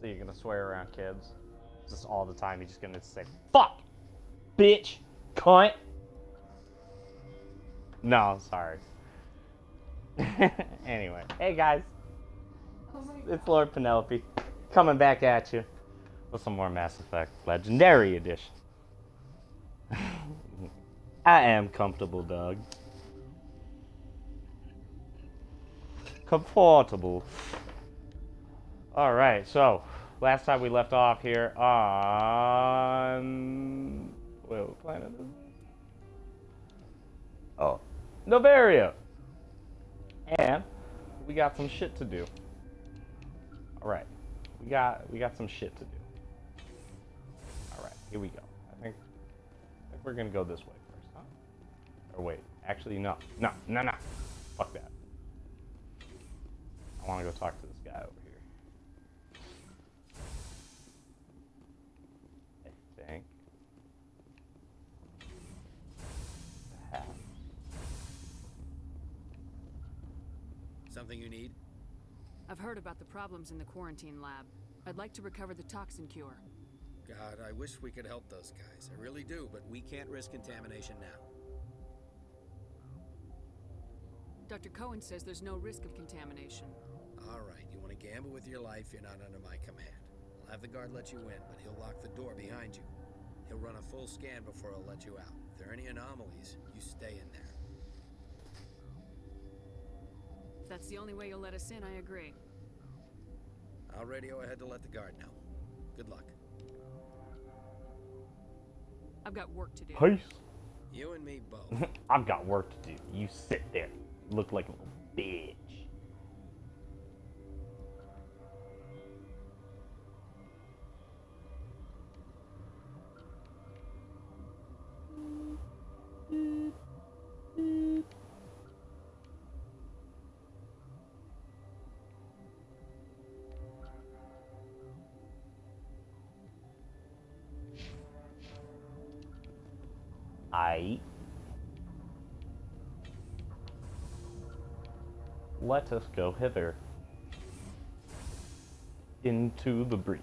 So you're gonna swear around kids? Just all the time, you're just gonna say, fuck! Bitch! Cunt! No, sorry. Anyway, hey guys. It's Lord Penelope. Coming back at you with some more Mass Effect Legendary Edition. I am comfortable, Doug. Comfortable. Alright, so last time we left off here on... Wait, what planet is it? Oh, Novaria. And we got some shit to do. Alright, we got some shit to do. Alright, here we go. I think we're gonna go this way first, huh? Or wait, actually no. No. Fuck that. I wanna go talk to this guy over here. I think. Perhaps. Something you need? I've heard about the problems in the quarantine lab. I'd like to recover the toxin cure. God, I wish we could help those guys. I really do, but we can't risk contamination now. Dr. Cohen says there's no risk of contamination. All right, you want to gamble with your life, you're not under my command. I'll have the guard let you in, but he'll lock the door behind you. He'll run a full scan before he'll let you out. If there are any anomalies, you stay in there. If that's the only way you'll let us in, I agree. I'll radio ahead to let the guard know. Good luck. I've got work to do. Peace. You and me both. I've got work to do. You sit there. You look like a little bitch. Let us go hither into the breach.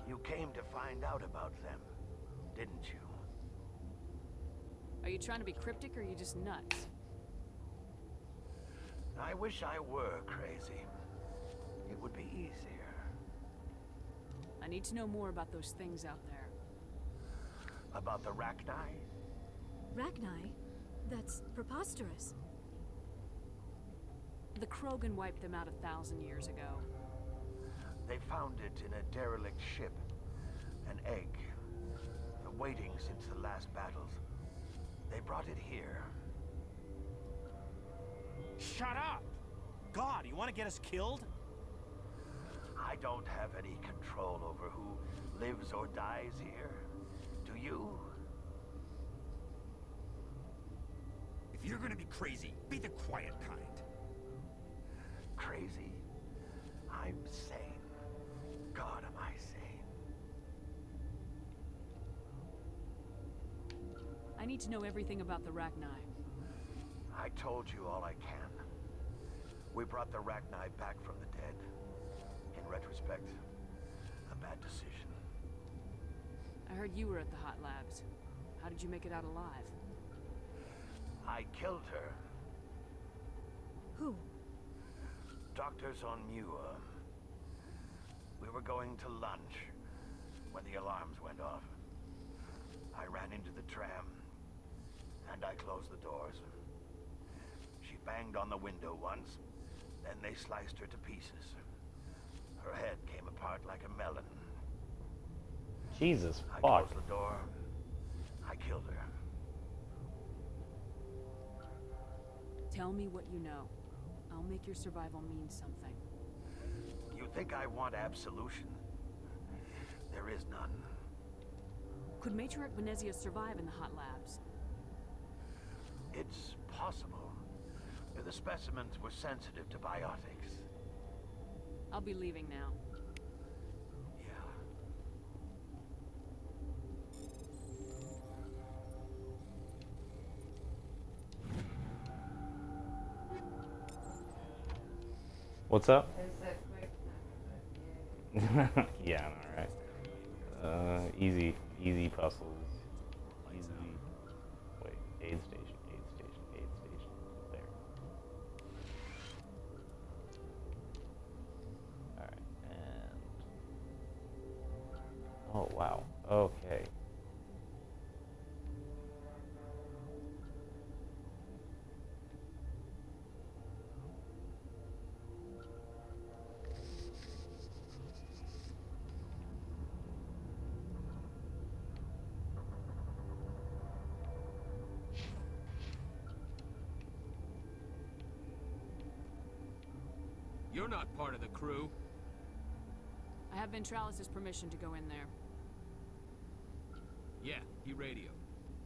You came to find out about them, didn't you? Are you trying to be cryptic or are you just nuts? I wish I were crazy. It would be easier. I need to know more about those things out there. About the Rachni? Rachni? That's preposterous. The Krogan wiped them out 1,000 years ago. They found it in a derelict ship. An egg. Waiting since the last battles. They brought it here. Shut up! God, you want to get us killed? I don't have any control over who lives or dies here. Do you? If you're gonna be crazy, be the quiet kind. Crazy? I'm sane. God, am I sane? I need to know everything about the Rachni. I told you all I can. We brought the Rachni back from the dead. In retrospect, a bad decision. I heard you were at the hot labs. How did you make it out alive? I killed her. Who? Doctors on Muir. We were going to lunch when the alarms went off. I ran into the tram, and I closed the doors. She banged on the window once, then they sliced her to pieces. Her head came apart like a melon. Jesus I fuck. closed the door, Tell me what you know. I'll make your survival mean something. You think I want absolution? There is none. Could Matriarch Venezia survive in the hot labs? It's possible. The specimens were sensitive to biotics. I'll be leaving now. Yeah. What's up? Yeah, I know, right? Easy puzzles. Easy. Wait, aid station, aid station, aid station. There. Alright, and... Oh, wow. Okay. You're not part of the crew. I have Ventralis' permission to go in there. Yeah, he radioed.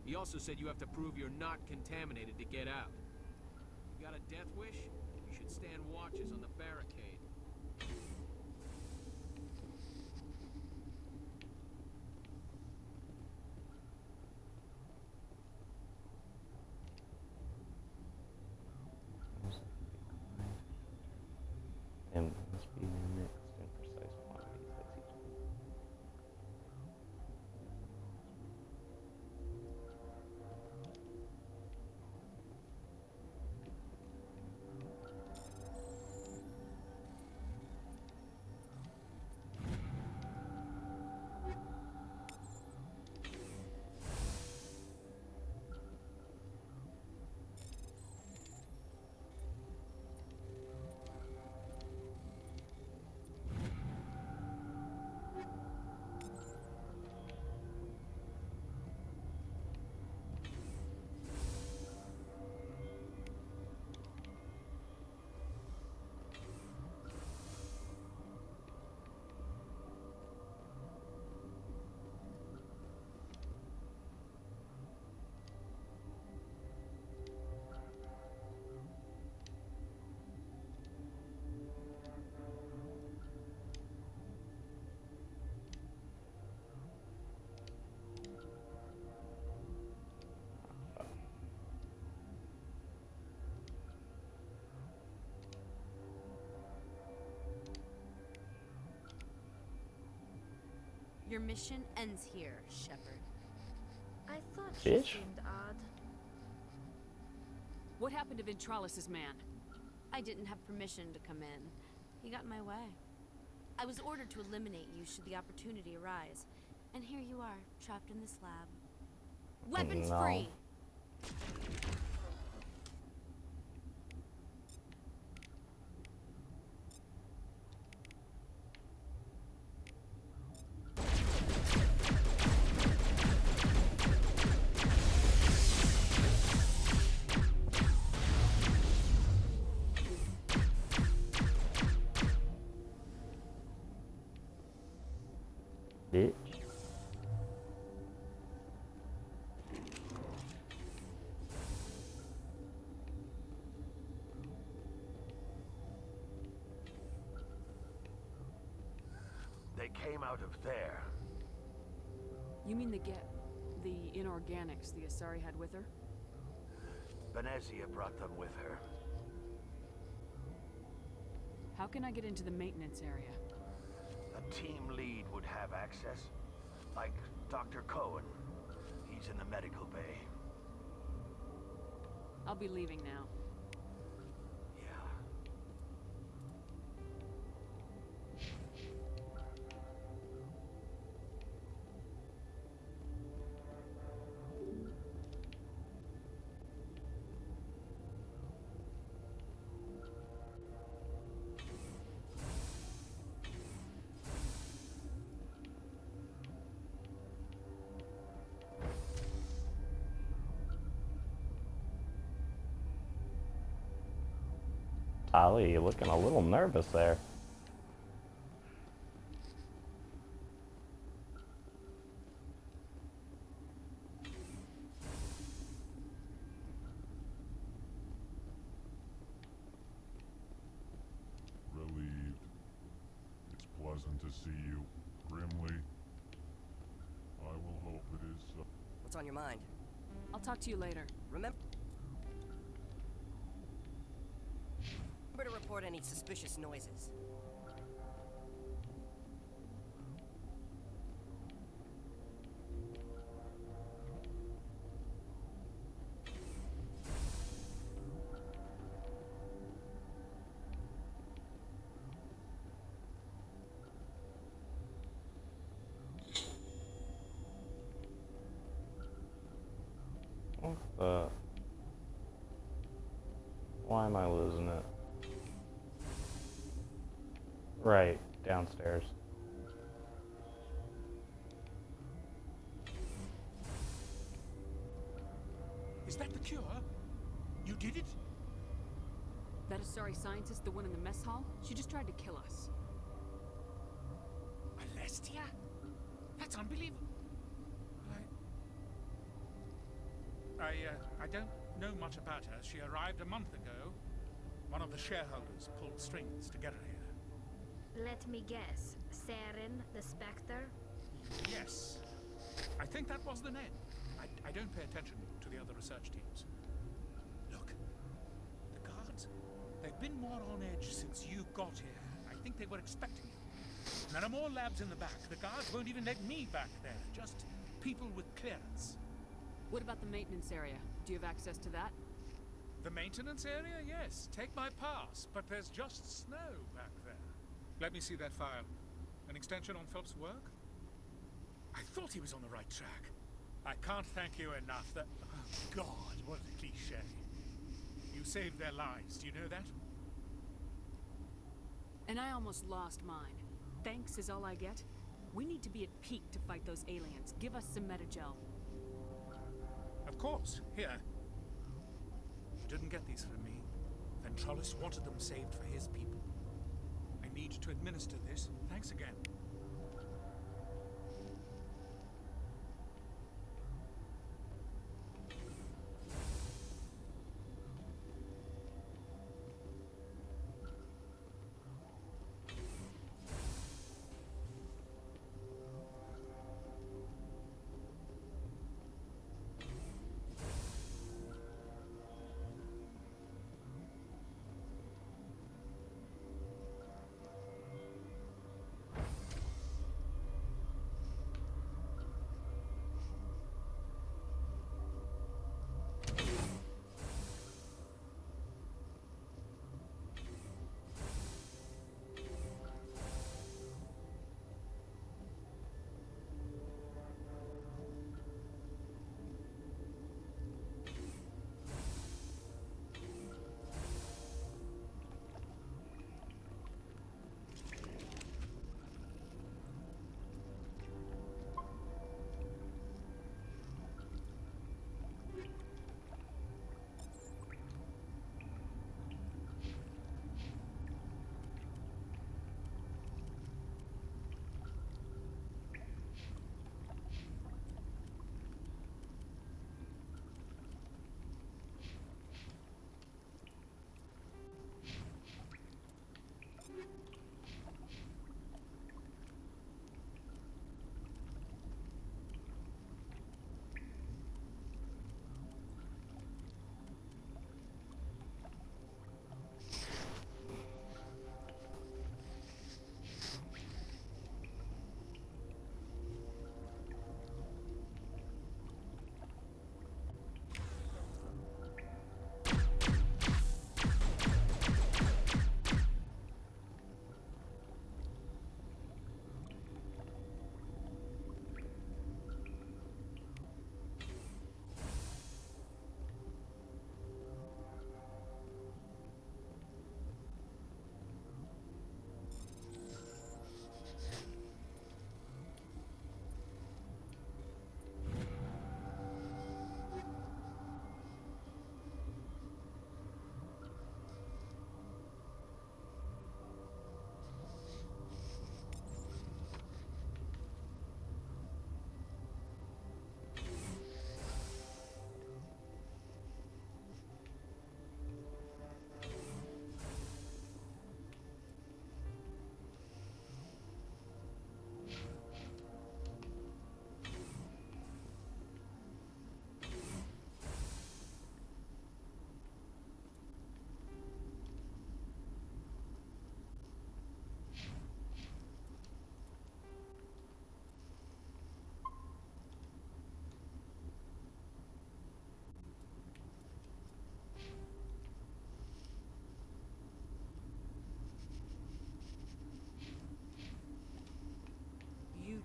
He also said you have to prove you're not contaminated to get out. You got a death wish? You should stand watches on the barricade. And must be mixed in precise quantities. That's each one. Your mission ends here, Shepard. I thought Bitch. she seemed odd. What happened to Ventralis' man? I didn't have permission to come in. He got in my way. I was ordered to eliminate you should the opportunity arise. And here you are, trapped in this lab. Weapons No. free! Bitch. They came out of there. You mean the inorganics the Asari had with her? Venezia brought them with her. How can I get into the maintenance area? A team lead would have access. Like Dr. Cohen. He's in the medical bay. I'll be leaving now. Yeah. Ali, you're looking a little nervous there. Relieved. It's pleasant to see you, Grimly. I will hope it is so. What's on your mind? I'll talk to you later. Remember to report any suspicious noises. What the? Why am I losing it? Right, downstairs. Is that the cure? You did it? That Asari scientist, the one in the mess hall? She just tried to kill us. Alestia? That's unbelievable. I don't know much about her. She arrived a month ago. One of the shareholders pulled strings to get her here. Let me guess. Saren, the Spectre? Yes. I think that was the name. I don't pay attention to the other research teams. Look, the guards, they've been more on edge since you got here. I think they were expecting you. There are more labs in the back. The guards won't even let me back there. Just people with clearance. What about the maintenance area? Do you have access to that? The maintenance area? Yes. Take my pass. But there's just snow back there. Let me see that file. An extension on Phelps' work? I thought he was on the right track. I can't thank you enough that... Oh, God, what a cliche. You saved their lives. Do you know that? And I almost lost mine. Thanks is all I get? We need to be at peak to fight those aliens. Give us some Metagel. Of course. Here. You didn't get these from me. Ventrollis wanted them saved for his people. I need to administer this. Thanks again.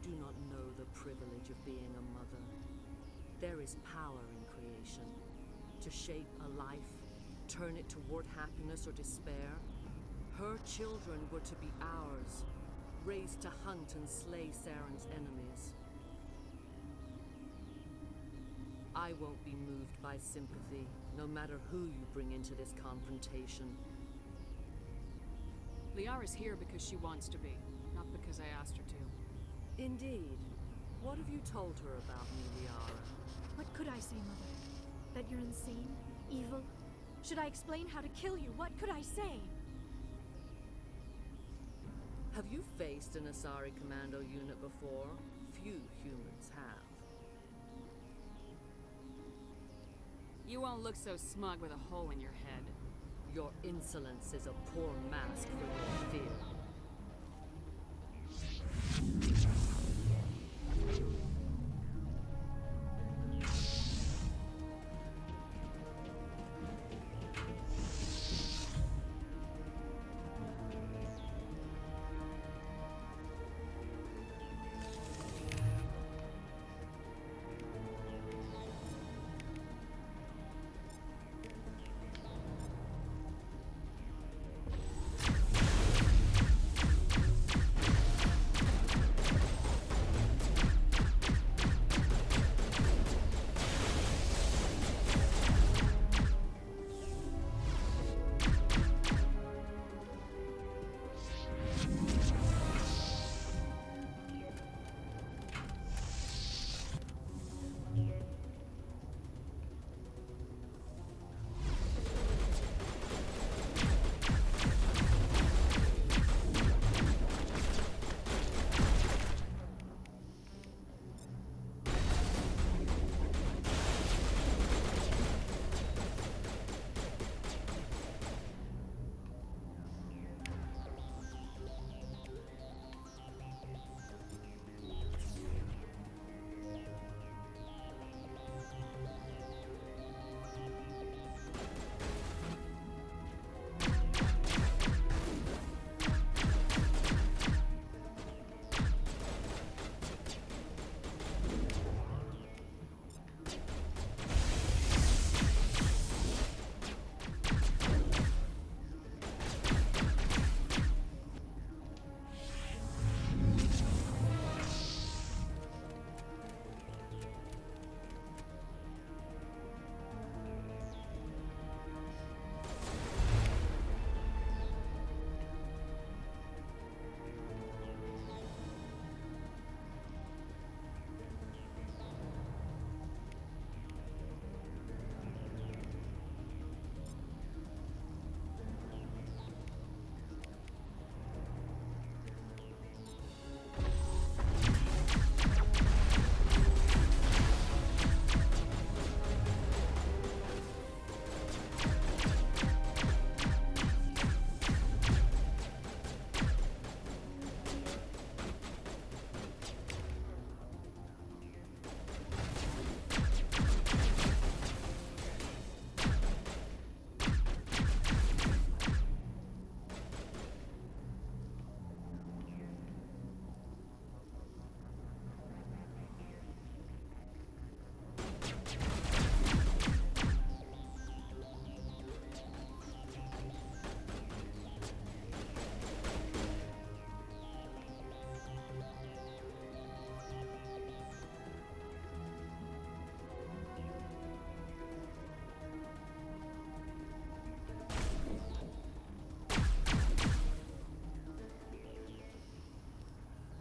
do not know the privilege of being a mother. There is power in creation. To shape a life, turn it toward happiness or despair. Her children were to be ours, raised to hunt and slay Saren's enemies. I won't be moved by sympathy, no matter who you bring into this confrontation. Liara's here because she wants to be, not because I asked her to. Indeed. What have you told her about me, Liara? What could I say, Mother? That you're insane? Evil? Should I explain how to kill you? What could I say? Have you faced an Asari commando unit before? Few humans have. You won't look so smug with a hole in your head. Your insolence is a poor mask for your fear.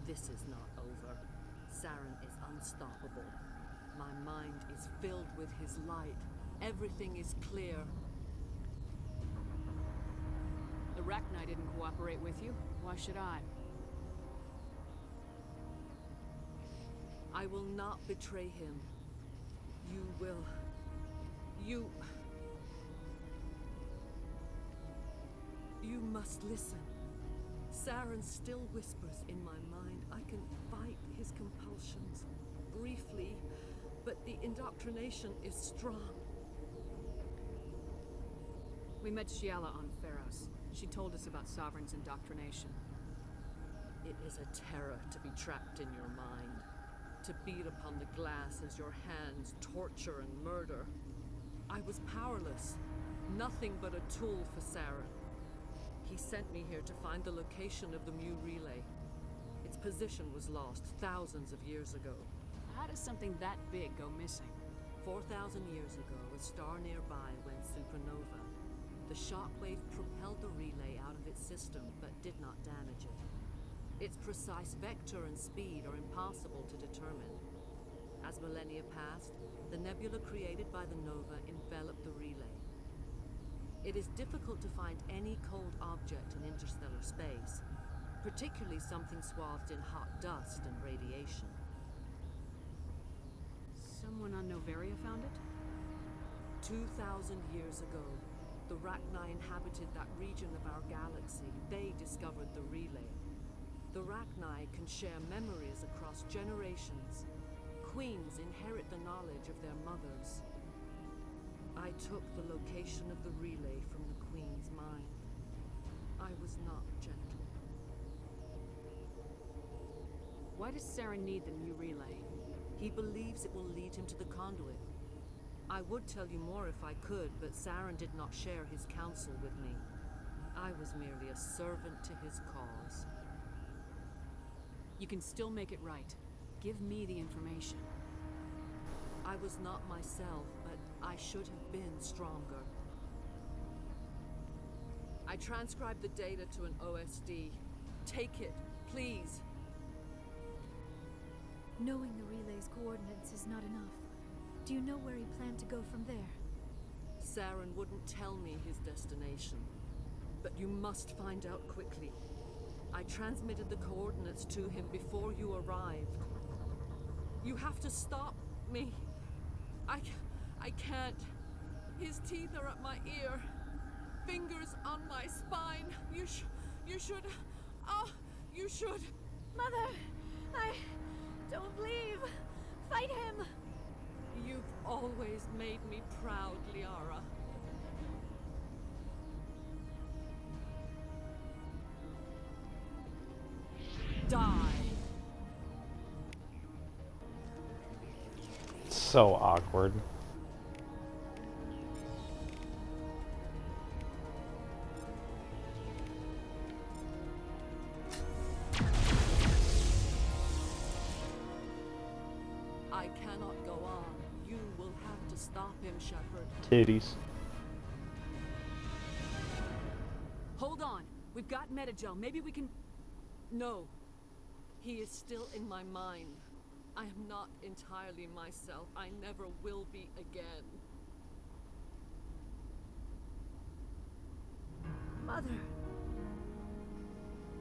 This is not over. Saren is unstoppable. My mind is filled with his light. Everything is clear. The Rachni didn't cooperate with you. Why should I? I will not betray him. You will. You must listen. Saren still whispers in my mind. I can fight his compulsions. Briefly, but the indoctrination is strong. We met Shiala on Pharos. She told us about Sovereign's indoctrination. It is a terror to be trapped in your mind, to beat upon the glass as your hands torture and murder. I was powerless, nothing but a tool for Saren. He sent me here to find the location of the Mu relay. Its position was lost thousands of years ago. How does something that big go missing? 4,000 years ago, a star nearby went supernova. The shockwave propelled the relay out of its system, but did not damage it. Its precise vector and speed are impossible to determine. As millennia passed, the nebula created by the nova enveloped the relay. It is difficult to find any cold object in interstellar space, particularly something swathed in hot dust and radiation. Someone on Noveria found it? 2,000 years ago, the Rachni inhabited that region of our galaxy. They discovered the relay. The Rachni can share memories across generations. Queens inherit the knowledge of their mothers. I took the location of the relay from the Queen's mind. I was not gentle. Why does Saren need the new relay? He believes it will lead him to the conduit. I would tell you more if I could, but Saren did not share his counsel with me. I was merely a servant to his cause. You can still make it right. Give me the information. I was not myself, but I should have been stronger. I transcribed the data to an OSD. Take it, please. Knowing the relay's coordinates is not enough. Do you know where he planned to go from there? Saren wouldn't tell me his destination. But you must find out quickly. I transmitted the coordinates to him before you arrived. You have to stop me. I can't. His teeth are at my ear. Fingers on my spine. You should. Oh, you should. Mother! Don't leave! Fight him! You've always made me proud, Liara. Die! So awkward. I cannot go on. You will have to stop him, Shepard. Titties. Hold on. We've got Metagel. Maybe we can... No. He is still in my mind. I am not entirely myself. I never will be again. Mother!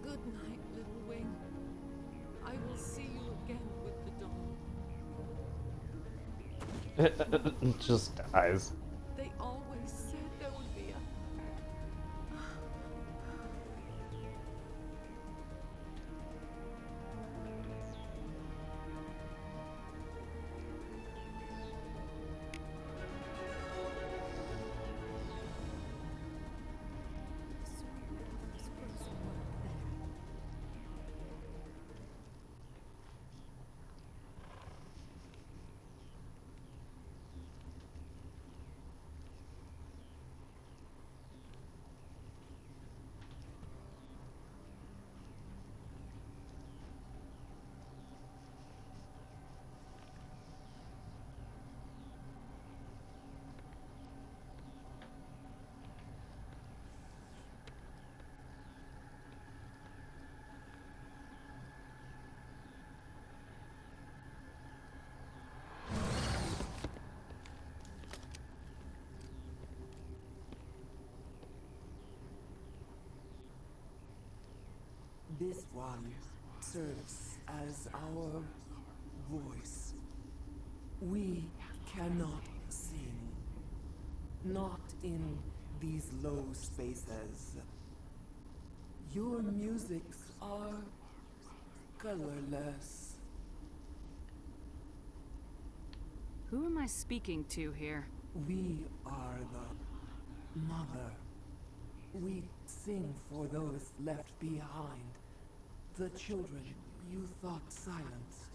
Good night, little wing. I will see you again with the dawn. Just dies. They always said there would be a... This one serves as our voice. We cannot sing. Not in these low spaces. Your musics are colorless. Who am I speaking to here? We are the mother. We sing for those left behind. The children you thought silenced.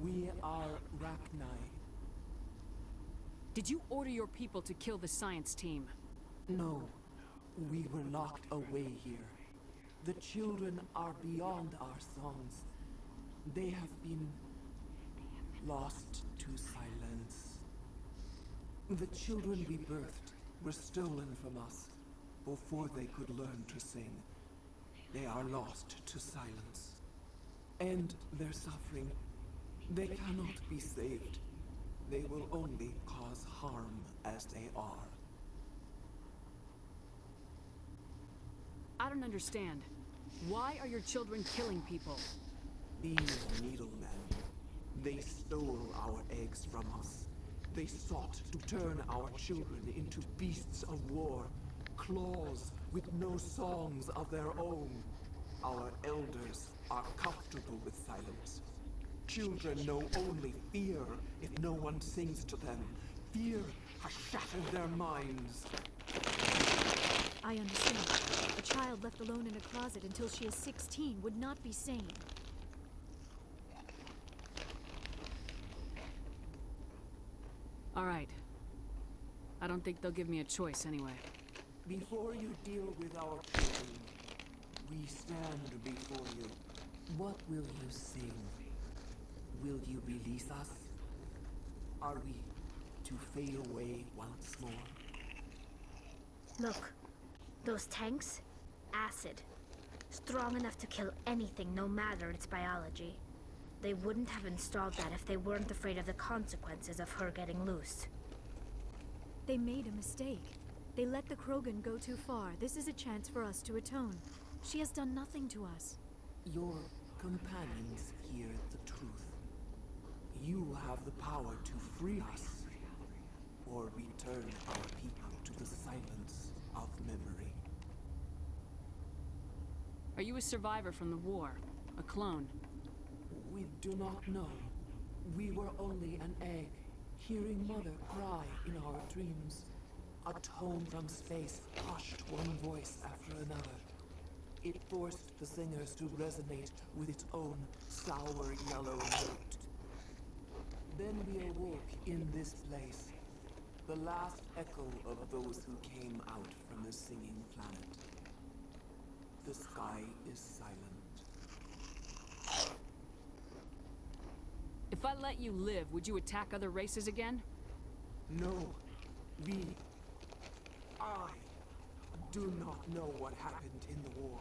We are Rachni. Did you order your people to kill the science team? No, we were locked away here. The children are beyond our songs. They have been lost to silence. The children we birthed were stolen from us before they could learn to sing. They are lost to silence. And their suffering, they cannot be saved. They will only cause harm as they are. I don't understand. Why are your children killing people? These needlemen, they stole our eggs from us. They sought to turn our children into beasts of war, claws with no songs of their own. Our elders are comfortable with silence. Children know only fear if no one sings to them. Fear has shattered their minds. I understand. A child left alone in a closet until she is 16 would not be sane. All right. I don't think they'll give me a choice anyway. Before you deal with our children, we stand before you. What will you sing? Will you release us? Are we to fade away once more? Look, those tanks? Acid. Strong enough to kill anything, no matter its biology. They wouldn't have installed that if they weren't afraid of the consequences of her getting loose. They made a mistake. They let the Krogan go too far. This is a chance for us to atone. She has done nothing to us. Your companions hear the truth. You have the power to free us, or return our people to the silence of memory. Are you a survivor from the war? A clone? We do not know. We were only an egg, hearing Mother cry in our dreams. A tone from space hushed one voice after another. It forced the singers to resonate with its own sour yellow note. Then we awoke in this place, the last echo of those who came out from the singing planet. The sky is silent. If I let you live, would you attack other races again? No, I do not know what happened in the war.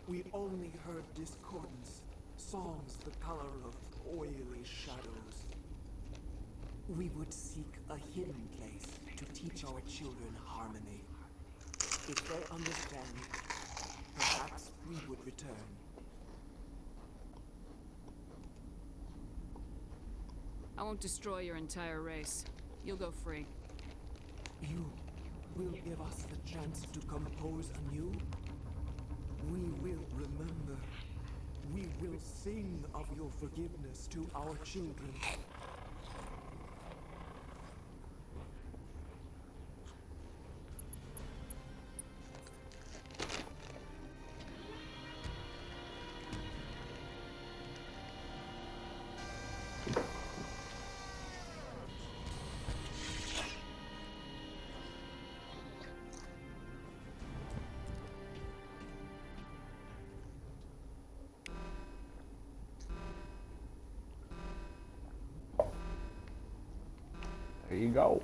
We only heard discordance, songs the color of oily shadows. We would seek a hidden place to teach our children harmony. If they understand, perhaps we would return. I won't destroy your entire race. You'll go free. You will give us the chance to compose anew? We will remember. We will sing of your forgiveness to our children. There you go.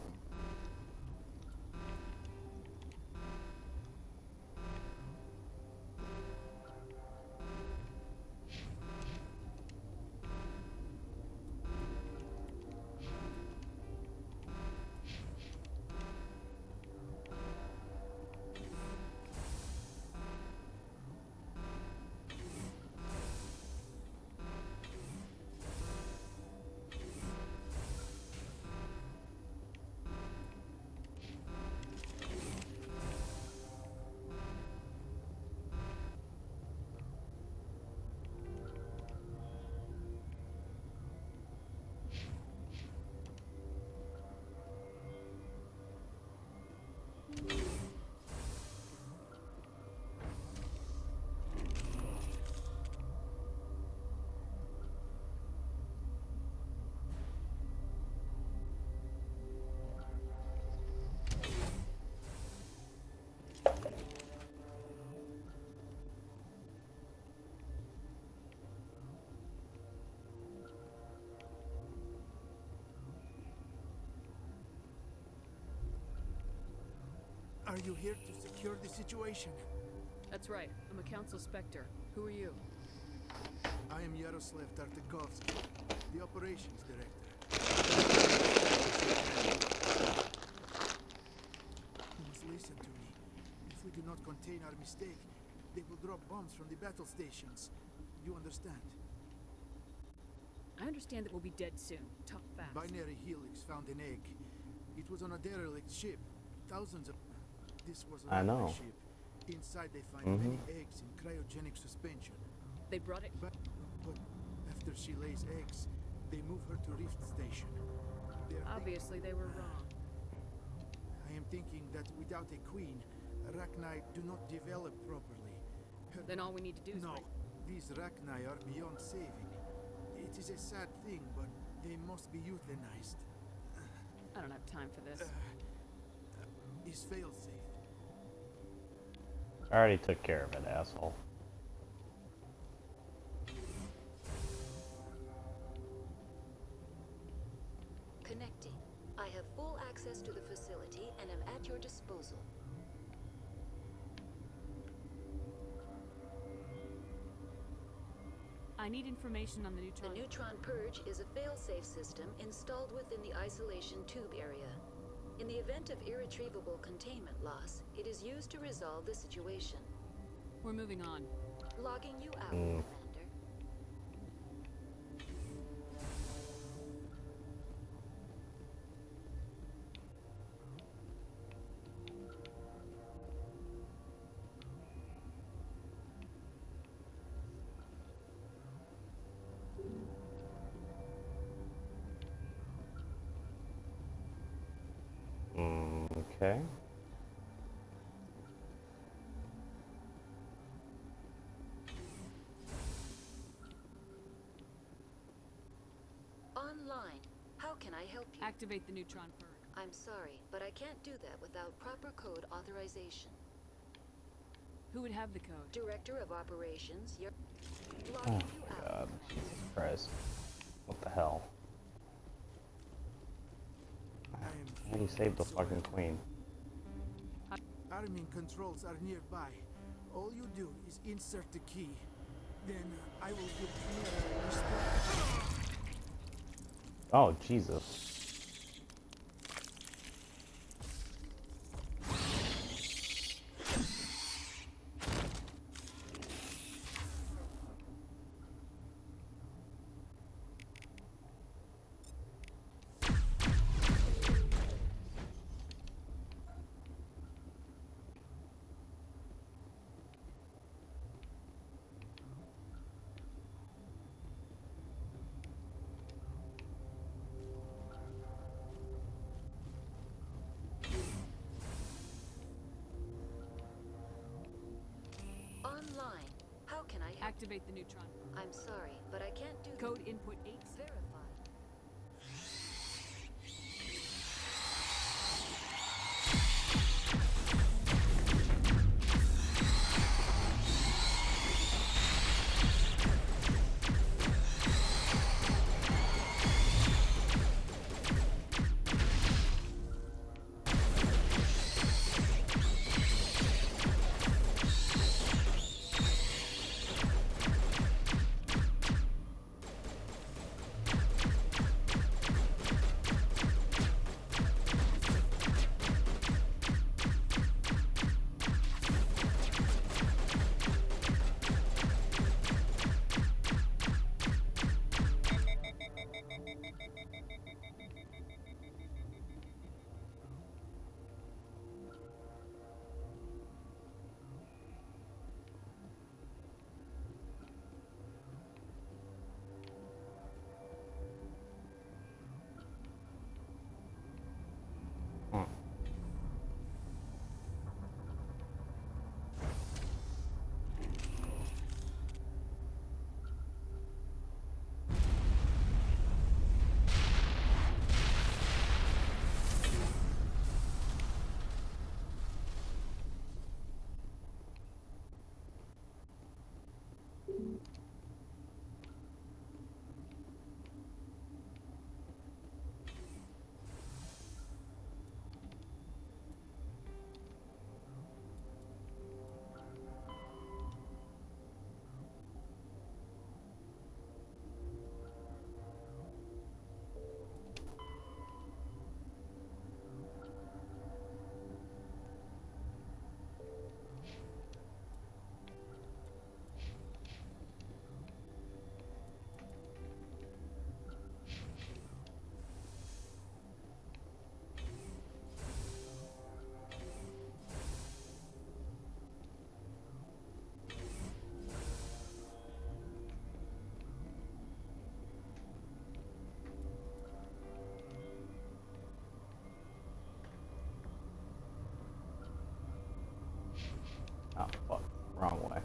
Are you here to secure the situation? That's right. I'm a Council Spectre. Who are you? I am Yaroslav Tartakovsky, the operations director. You must listen to me. If we do not contain our mistake, they will drop bombs from the battle stations. You understand? I understand that we'll be dead soon. Talk fast. Binary Helix found an egg. It was on a derelict ship. Thousands of... This was a I know. ship. Inside they find many eggs in cryogenic suspension. They brought it... But after she lays eggs, they move her to Rift Station. Obviously they were wrong. I am thinking that without a queen, Arachni do not develop properly. Then all we need to do is No, wait. these Arachni are beyond saving. It is a sad thing, but they must be euthanized. I don't have time for this. Is failsafe. I already took care of it, asshole. Connecting. I have full access to the facility and am at your disposal. I need information on the neutron... The neutron purge is a fail-safe system installed within the isolation tube area. In the event of irretrievable containment loss, it is used to resolve the situation. We're moving on. Logging you out, Commander. Okay. Online. How can I help you? Activate the neutron purge. I'm sorry, but I can't do that without proper code authorization. Who would have the code? Director of Operations, you're Oh logging you my out. god. Jesus Christ. What the hell? How do you save the fucking queen? Arming controls are nearby. All you do is insert the key. Then I will give Penelope restore. Oh, Jesus. Online. How can I help? Activate the neutron. I'm sorry, but I can't do Code that. input 8. Verify. Oh, fuck. Wrong way.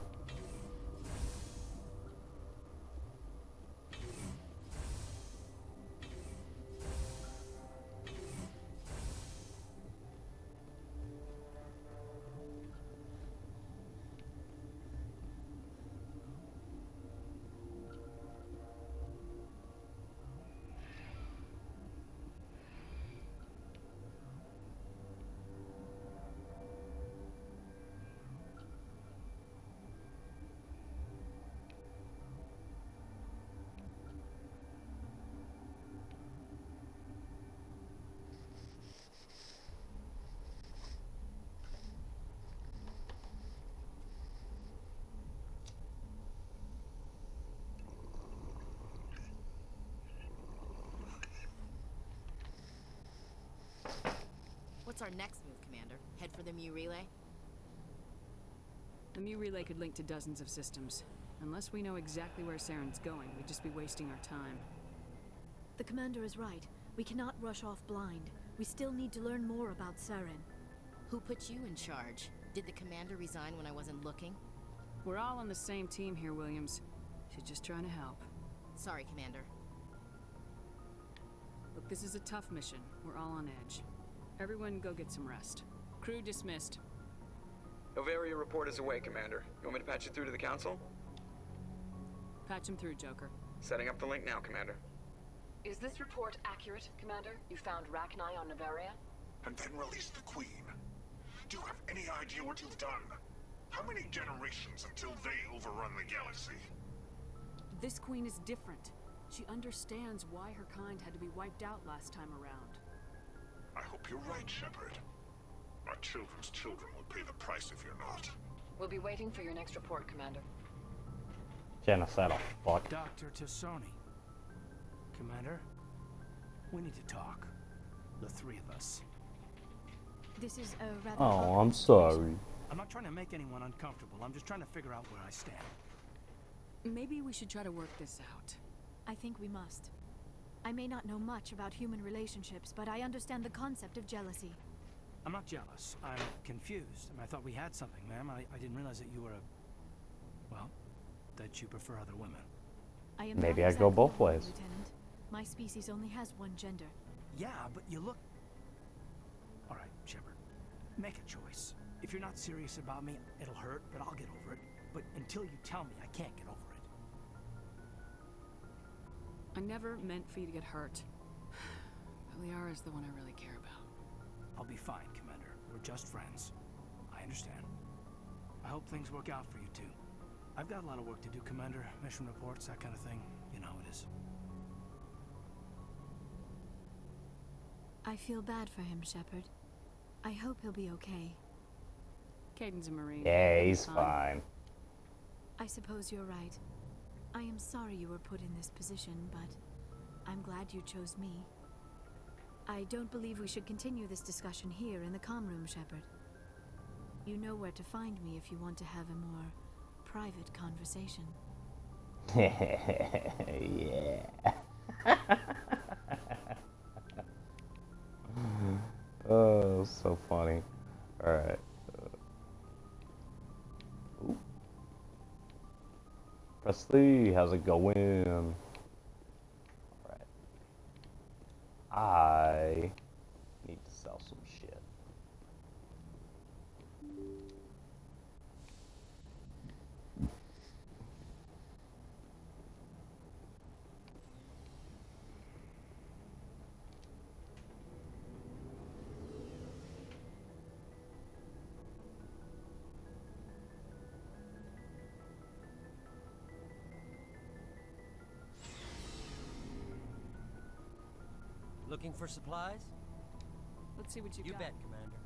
What's our next move, Commander? Head for the Mu relay? The Mu relay could link to dozens of systems. Unless we know exactly where Saren's going, we'd just be wasting our time. The commander is right. We cannot rush off blind. We still need to learn more about Saren. Who put you in charge? Did the commander resign when I wasn't looking? We're all on the same team here, Williams. She's just trying to help. Sorry, Commander. Look, this is a tough mission. We're all on edge. Everyone go get some rest. Crew dismissed. Novaria report is away, Commander. You want me to patch you through to the Council? Patch him through, Joker. Setting up the link now, Commander. Is this report accurate, Commander? You found Rachni on Novaria? And then released the Queen. Do you have any idea what you've done? How many generations until they overrun the galaxy? This queen is different. She understands why her kind had to be wiped out last time around. I hope you're right, Shepard. Our children's children will pay the price if you're not. We'll be waiting for your next report, Commander. Genocidal fuck. Dr. Tassoni. Commander, we need to talk. The three of us. This is a rather... Oh, I'm sorry. I'm not trying to make anyone uncomfortable. I'm just trying to figure out where I stand. Maybe we should try to work this out. I think we must. I may not know much about human relationships, but I understand the concept of jealousy. I'm not jealous. I'm confused. I thought we had something, ma'am. I didn't realize that you were a... Well, that you prefer other women. I am Maybe not I go exactly both a woman, ways. Lieutenant. My species only has one gender. Yeah, but you look... All right, Shepard. Make a choice. If you're not serious about me, it'll hurt, but I'll get over it. But until you tell me, I can't get over it. I never meant for you to get hurt. But Liara's the one I really care about. I'll be fine, Commander. We're just friends. I understand. I hope things work out for you, too. I've got a lot of work to do, Commander. Mission reports, that kind of thing. You know how it is. I feel bad for him, Shepard. I hope he'll be okay. Caden's a Marine. Yeah, he's fine. I suppose you're right. I am sorry you were put in this position, but I'm glad you chose me. I don't believe we should continue this discussion here in the comm room, Shepard. You know where to find me if you want to have a more private conversation. Yeah. Oh, so funny. Alright. Presley, how's it going? Alright. I need to sell some shit. Looking for supplies? Let's see what you got. You bet, Commander.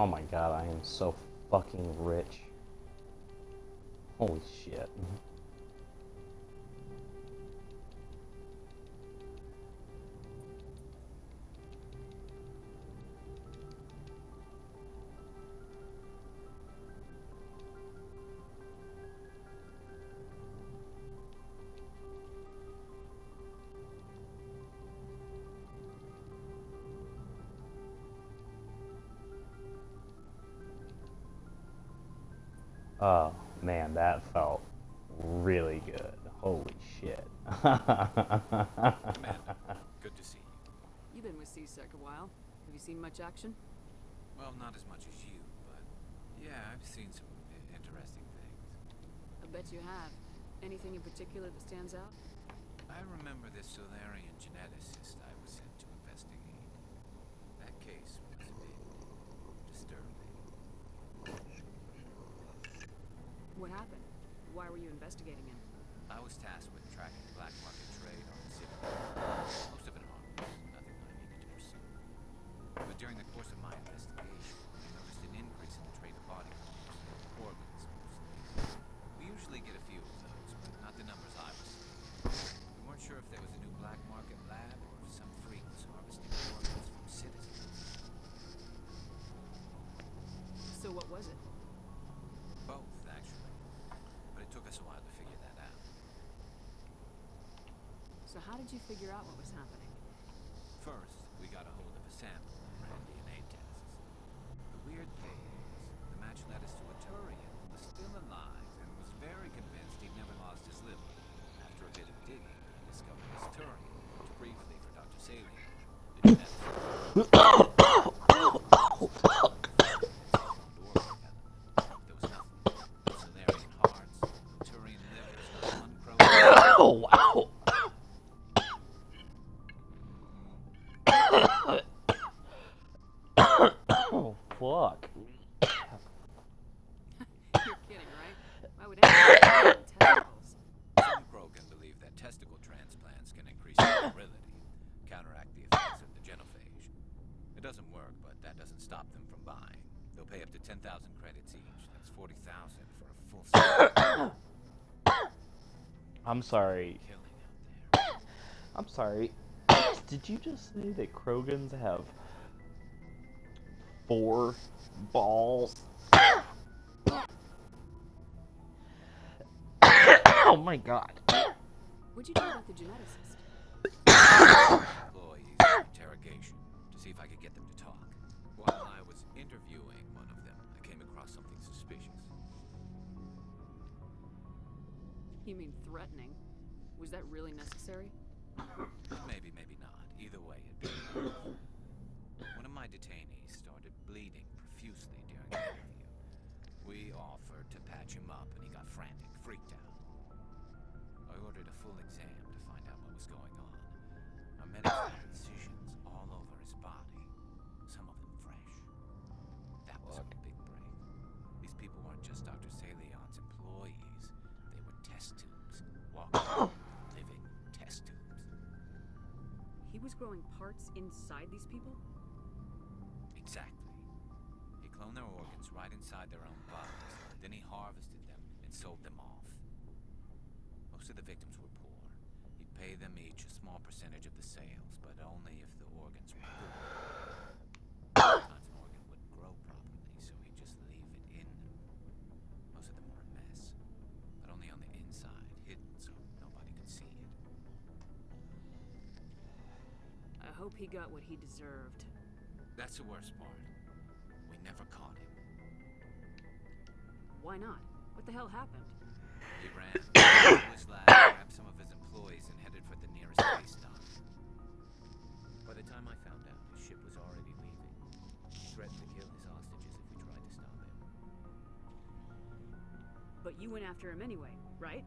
Oh my god, I am so fucking rich. Holy shit. Oh man, that felt really good. Holy shit. Good to see you. You've been with CSEC a while. Have you seen much action? Well, not as much as you, but yeah, I've seen some interesting things. I bet you have. Anything in particular that stands out? I remember this Solarian geneticist I was sent to investigate. That case was a bit disturbing. What happened? Why were you investigating him? I was tasked with tracking black market trade on the city. Most of it harmless, nothing I needed to pursue. But during the course of my investigation, I noticed an increase in the trade of body parts, organs mostly. We usually get a few of those, but not the numbers I was seeing. We weren't sure if there was a new black market lab or if some freak was harvesting organs from citizens. So what was it? Both, actually. But it took us a while to figure that out. So how did you figure out what was happening? First, we got a hold of a sample and ran DNA tests. The weird thing is, the match led us to a Turian who was still alive and was very convinced he'd never lost his liver. After a bit of digging, I discovered this Turian worked briefly for Dr. Saley, the geneticist. Oh, wow. Oh, fuck. You're kidding, right? Why would anyone have testicles? Some Krogan believe that testicle transplants can increase your virility, counteract the effects of the genophage. It doesn't work, but that doesn't stop them from buying. They'll pay up to 10,000 credits each. That's 40,000 for a full set. I'm sorry. I'm sorry. Did you just say that Krogans have 4 balls? Oh my god. What'd you do about the geneticist? Employees for interrogation to see if I could get them to talk. While I was interviewing one of them, I came across something suspicious. You mean threatening? Was that really necessary? Maybe, maybe not. Either way, it'd be enough. One of my detainees started bleeding profusely during the interview. We offered to patch him up, and he got frantic, freaked out. I ordered a full exam to find out what was going on. Our medics found incisions all over his body, some of them fresh. That was a big break. These people weren't just Dr. Salion's employees. They were test tubes, walking, living test tubes. He was growing parts inside these people? Exactly. He cloned their organs right inside their own bodies. Then he harvested them and sold them off. Most of the victims were poor. He'd pay them each a small percentage of the sales, but only if the organs were good. Sometimes an organ wouldn't grow properly, so he'd just leave it in them. Most of them were a mess, but only on the inside, hidden so nobody could see it. I hope he got what he deserved. That's the worst part. We never caught him. Why not? What the hell happened? He ran to his lab, grabbed some of his employees, and headed for the nearest space dock. By the time I found out, his ship was already leaving. He threatened to kill his hostages if we tried to stop him. But you went after him anyway, right?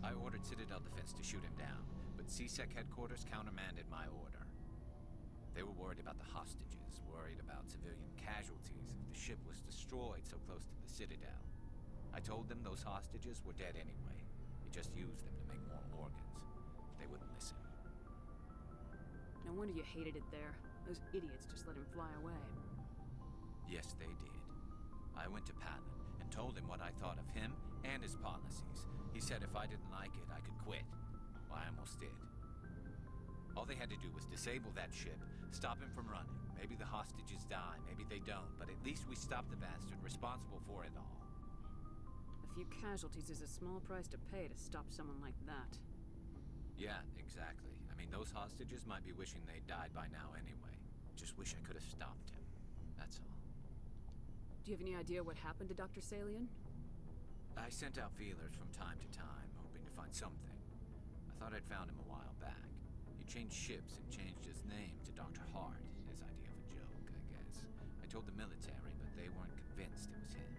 I ordered Citadel Defense to shoot him down, but CSEC headquarters countermanded my order. They were worried about the hostages, worried about civilian casualties if the ship was destroyed so close to the Citadel. I told them those hostages were dead anyway. We just used them to make more organs. They wouldn't listen. No wonder you hated it there. Those idiots just let him fly away. Yes, they did. I went to Patton and told him what I thought of him and his policies. He said if I didn't like it, I could quit. Well, I almost did. All they had to do was disable that ship, stop him from running. Maybe the hostages die, maybe they don't, but at least we stopped the bastard responsible for it all. A few casualties is a small price to pay to stop someone like that. Yeah, exactly. I mean, those hostages might be wishing they'd died by now anyway. Just wish I could have stopped him. That's all. Do you have any idea what happened to Dr. Salian? I sent out feelers from time to time, hoping to find something. I thought I'd found him a while back. He changed ships and changed his name to Dr. Hart, his idea of a joke, I guess. I told the military, but they weren't convinced it was him.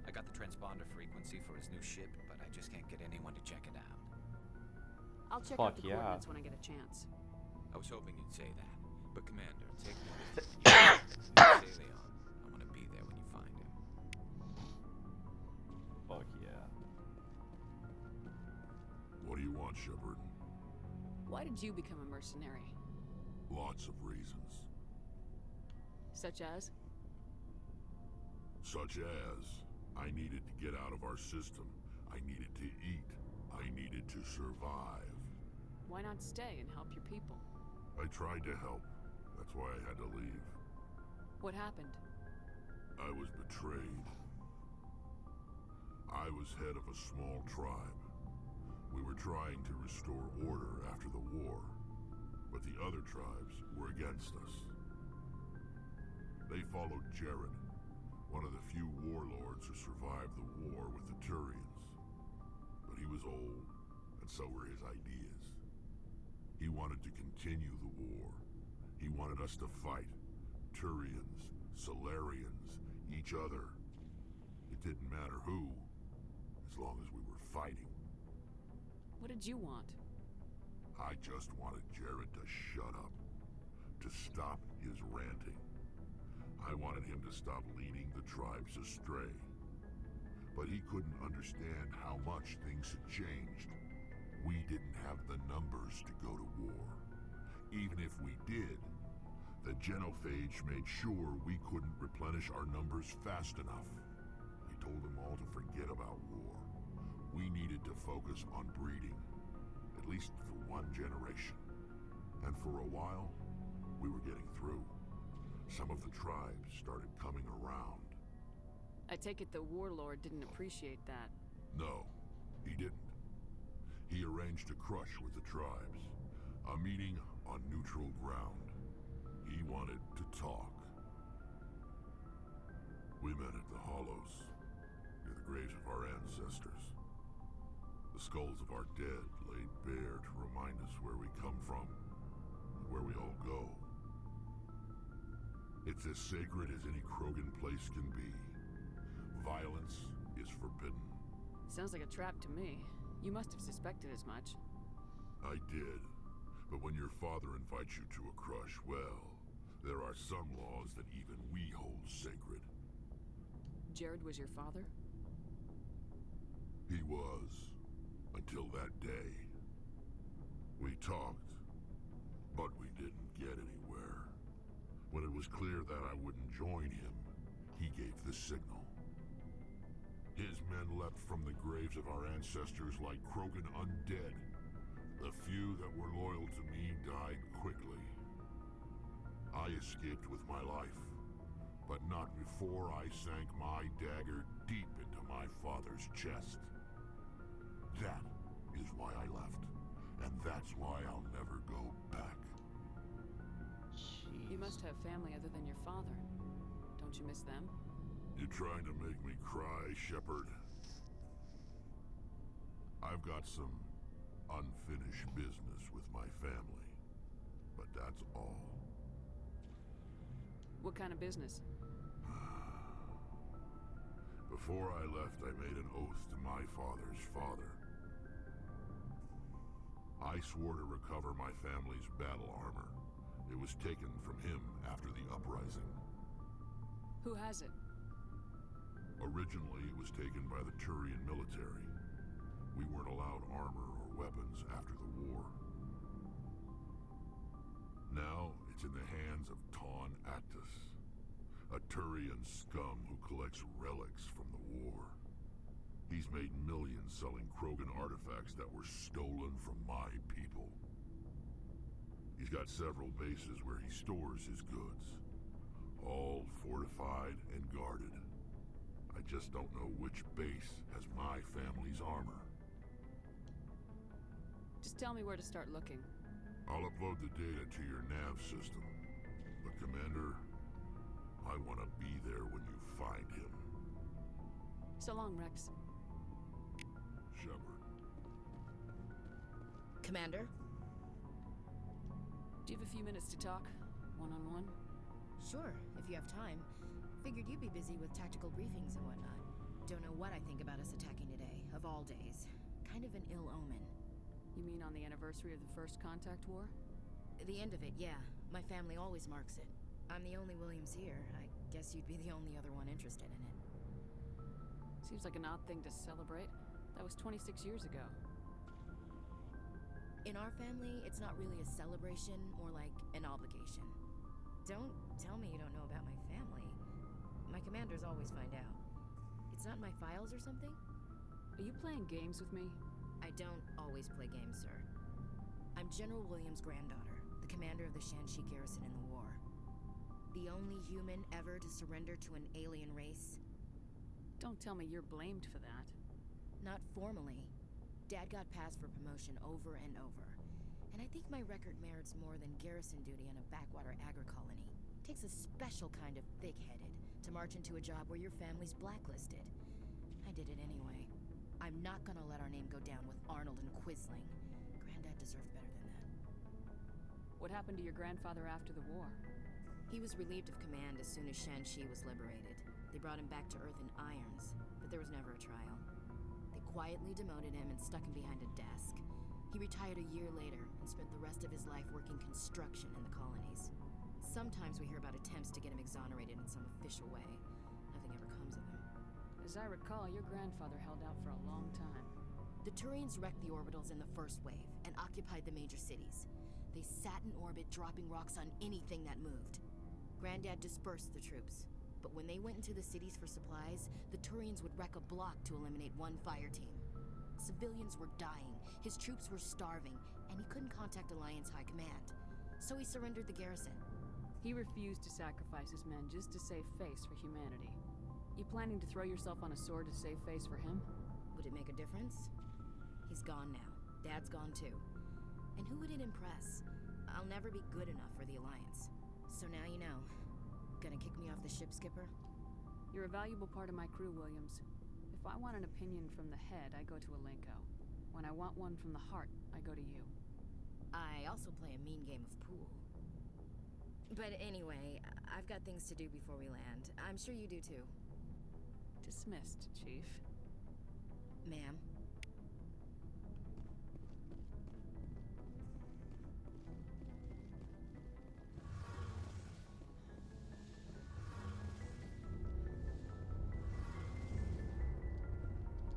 I got the transponder frequency for his new ship, but I just can't get anyone to check it out. I'll check out the coordinates when I get a chance. I was hoping you'd say that, but Commander, take me with you. Stay on. I want to be there when you find him. Fuck yeah. What do you want, Shepard? Why did you become a mercenary? Lots of reasons. Such as? Such as, I needed to get out of our system. I needed to eat. I needed to survive. Why not stay and help your people? I tried to help. That's why I had to leave. What happened? I was betrayed. I was head of a small tribe. We were trying to restore order after the war, but the other tribes were against us. They followed Jared, one of the few warlords who survived the war with the Turians. But he was old, and so were his ideas. He wanted to continue the war. He wanted us to fight. Turians, Solarians, each other. It didn't matter who, as long as we were fighting. What did you want? I just wanted Jared to shut up, to stop his ranting. I wanted him to stop leading the tribes astray. But he couldn't understand how much things had changed. We didn't have the numbers to go to war. Even if we did, the genophage made sure we couldn't replenish our numbers fast enough. I told them all to forget about war. We needed to focus on breeding, at least for one generation. And for a while, we were getting through. Some of the tribes started coming around. I take it the warlord didn't appreciate that. No, he didn't. He arranged a crush with the tribes, a meeting on neutral ground. He wanted to talk. We met at the Hollows, near the graves of our ancestors. The skulls of our dead laid bare to remind us where we come from, and where we all go. It's as sacred as any Krogan place can be. Violence is forbidden. Sounds like a trap to me. You must have suspected as much. I did. But when your father invites you to a crush, well, there are some laws that even we hold sacred. Jared was your father? He was. Until that day. We talked, but we didn't get anywhere. When it was clear that I wouldn't join him, he gave the signal. His men leapt from the graves of our ancestors like Krogan undead. The few that were loyal to me died quickly. I escaped with my life, but not before I sank my dagger deep into my father's chest. That is why I left, and that's why I'll never go back. You must have family other than your father. Don't you miss them? You trying to make me cry, Shepard? I've got some unfinished business with my family, but that's all. What kind of business? Before I left, I made an oath to my father's father. I swore to recover my family's battle armor. It was taken from him after the uprising. Who has it? Originally, it was taken by the Turian military. We weren't allowed armor or weapons after the war. Now, it's in the hands of Tawn Actus, a A Turian scum who collects relics from the war. He's made millions selling Krogan artifacts that were stolen from my people. He's got several bases where he stores his goods. All fortified and guarded. I just don't know which base has my family's armor. Just tell me where to start looking. I'll upload the data to your nav system. But Commander, I want to be there when you find him. So long, Rex. Shepard. Commander? Do you have a few minutes to talk? One-on-one? Sure, if you have time. Figured you'd be busy with tactical briefings and whatnot. Don't know what I think about us attacking today, of all days. Kind of an ill omen. You mean on the anniversary of the First Contact War? The end of it, yeah. My family always marks it. I'm the only Williams here. I guess you'd be the only other one interested in it. Seems like an odd thing to celebrate. That was 26 years ago. In our family, it's not really a celebration, more like an obligation. Don't tell me you don't know about my family. My commanders always find out. It's not in my files or something? Are you playing games with me? I don't always play games, sir. I'm General Williams' granddaughter, the commander of the Shanxi garrison in the war. The only human ever to surrender to an alien race. Don't tell me you're blamed for that. Not formally. Dad got passed for promotion over and over. And I think my record merits more than garrison duty on a backwater agri-colony. Takes a special kind of thick-headed to march into a job where your family's blacklisted. I did it anyway. I'm not gonna let our name go down with Arnold and Quisling. Granddad deserved better than that. What happened to your grandfather after the war? He was relieved of command as soon as Shanxi was liberated. They brought him back to Earth in irons, but there was never a trial. They quietly demoted him and stuck him behind a desk. He retired a year later and spent the rest of his life working construction in the colonies. Sometimes we hear about attempts to get him exonerated in some official way. Nothing ever comes of him. As I recall, your grandfather held out for a long time. The Turians wrecked the orbitals in the first wave and occupied the major cities. They sat in orbit, dropping rocks on anything that moved. Granddad dispersed the troops, but when they went into the cities for supplies, the Turians would wreck a block to eliminate one fire team. Civilians were dying, his troops were starving, and he couldn't contact Alliance High Command. So he surrendered the garrison. He refused to sacrifice his men just to save face for humanity. You planning to throw yourself on a sword to save face for him? Would it make a difference? He's gone now. Dad's gone too. And who would it impress? I'll never be good enough for the Alliance. So now you know. Gonna kick me off the ship, Skipper? You're a valuable part of my crew, Williams. If I want an opinion from the head, I go to Alenko. When I want one from the heart, I go to you. I also play a mean game of pool. But anyway, I've got things to do before we land. I'm sure you do too. Dismissed, Chief. Ma'am.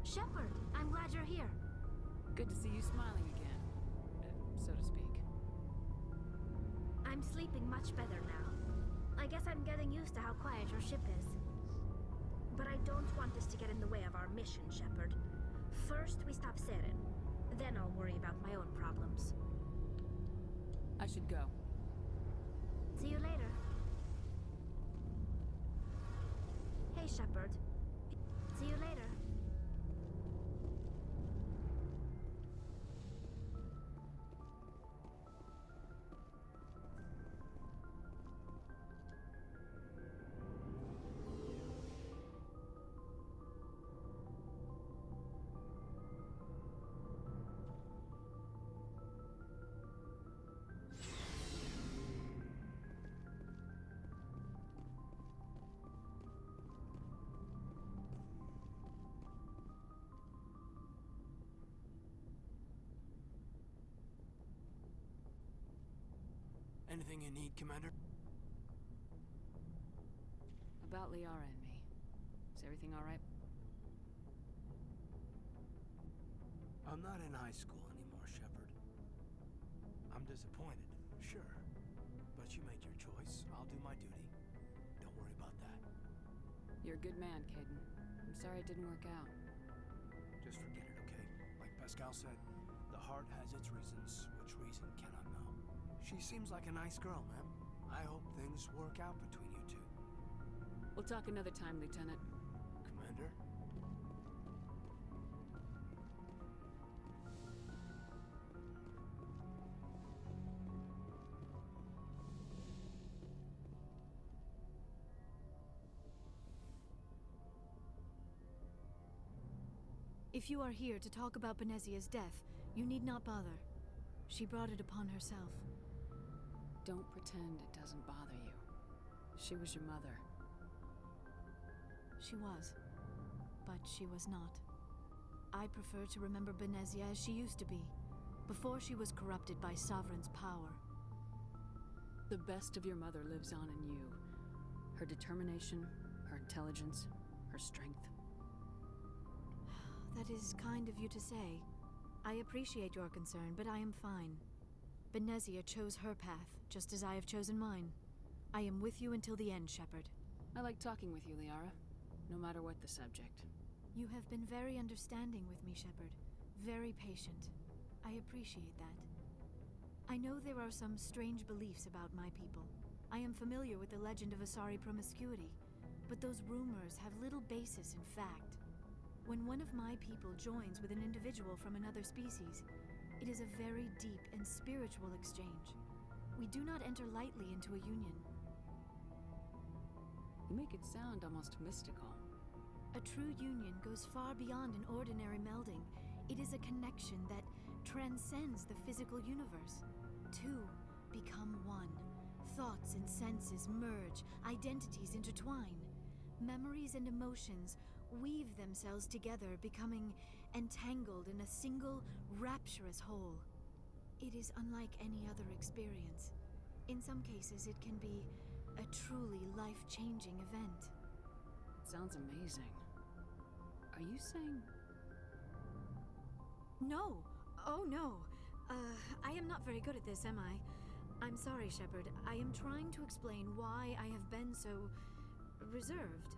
Shepard, I'm glad you're here. Good to see you smiling again, so to speak. I'm sleeping much better now. I guess I'm getting used to how quiet your ship is. But I don't want this to get in the way of our mission, Shepard. First, we stop Saren. Then I'll worry about my own problems. I should go. See you later. Hey, Shepard. See you later. Anything you need, Commander? About Liara and me. Is everything all right? I'm not in high school anymore, Shepard. I'm disappointed, sure. But you made your choice. I'll do my duty. Don't worry about that. You're a good man, Caden. I'm sorry it didn't work out. Just forget it, okay? Like Pascal said, the heart has its reasons, which reason cannot know. She seems like a nice girl, man. I hope things work out between you two. We'll talk another time, Lieutenant. Commander? If you are here to talk about Benezia's death, you need not bother. She brought it upon herself. Don't pretend it doesn't bother you. She was your mother. She was. But she was not. I prefer to remember Benezia as she used to be, before she was corrupted by Sovereign's power. The best of your mother lives on in you. Her determination, her intelligence, her strength. That is kind of you to say. I appreciate your concern, but I am fine. Benezia chose her path, just as I have chosen mine. I am with you until the end, Shepard. I like talking with you, Liara, no matter what the subject. You have been very understanding with me, Shepard. Very patient. I appreciate that. I know there are some strange beliefs about my people. I am familiar with the legend of Asari promiscuity, but those rumors have little basis in fact. When one of my people joins with an individual from another species, it is a very deep and spiritual exchange. We do not enter lightly into a union. You make it sound almost mystical. A true union goes far beyond an ordinary melding. It is a connection that transcends the physical universe. Two become one. Thoughts and senses merge, identities intertwine. Memories and emotions weave themselves together, becoming entangled in a single, rapturous whole. It is unlike any other experience. In some cases, it can be a truly life-changing event. It sounds amazing. Are you saying... No! Oh, no! I am not very good at this, am I? I'm sorry, Shepard. I am trying to explain why I have been so... reserved.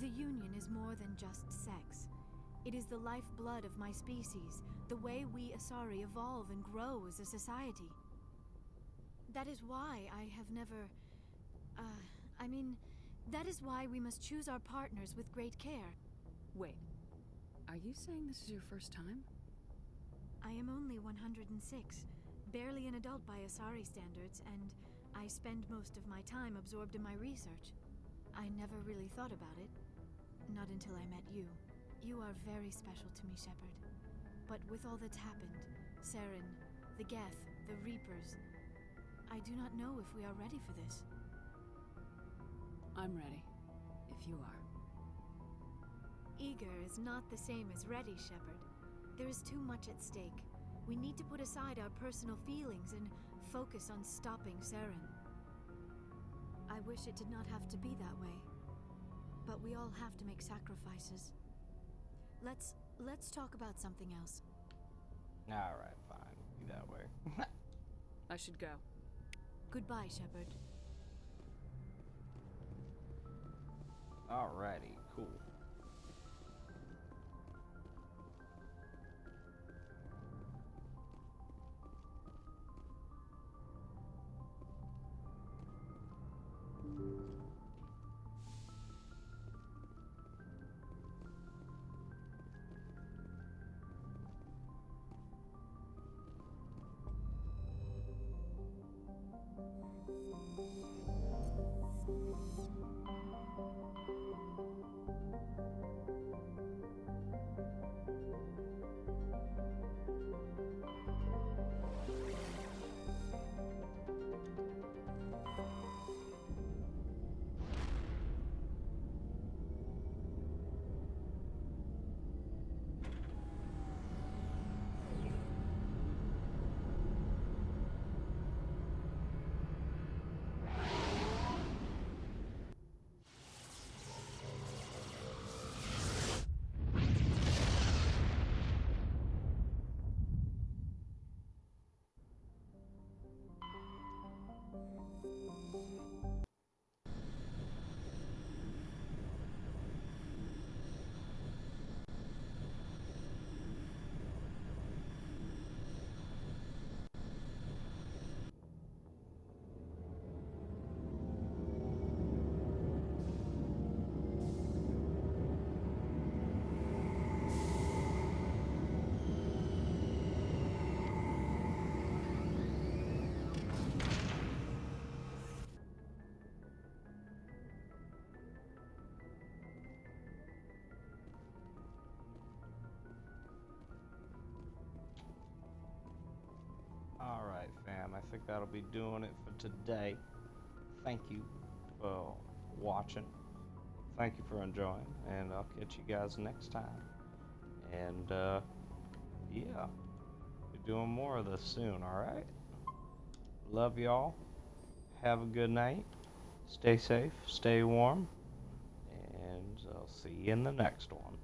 The Union is more than just sex. It is the lifeblood of my species, the way we Asari evolve and grow as a society. That is why I have never... that is why we must choose our partners with great care. Wait, are you saying this is your first time? I am only 106, barely an adult by Asari standards, and I spend most of my time absorbed in my research. I never really thought about it. Not until I met you. You are very special to me, Shepard. But with all that's happened, Saren, the Geth, the Reapers, I do not know if we are ready for this. I'm ready, if you are. Eager is not the same as ready, Shepard. There is too much at stake. We need to put aside our personal feelings and focus on stopping Saren. I wish it did not have to be that way. But we all have to make sacrifices. Let's talk about something else. Alright, fine. Be that way. I should go. Goodbye, Shepard. Alrighty, cool. Alright, fam. I think that'll be doing it for today. Thank you for watching. Thank you for enjoying. And I'll catch you guys next time. And, yeah. Be doing more of this soon, alright? Love y'all. Have a good night. Stay safe. Stay warm. And I'll see you in the next one.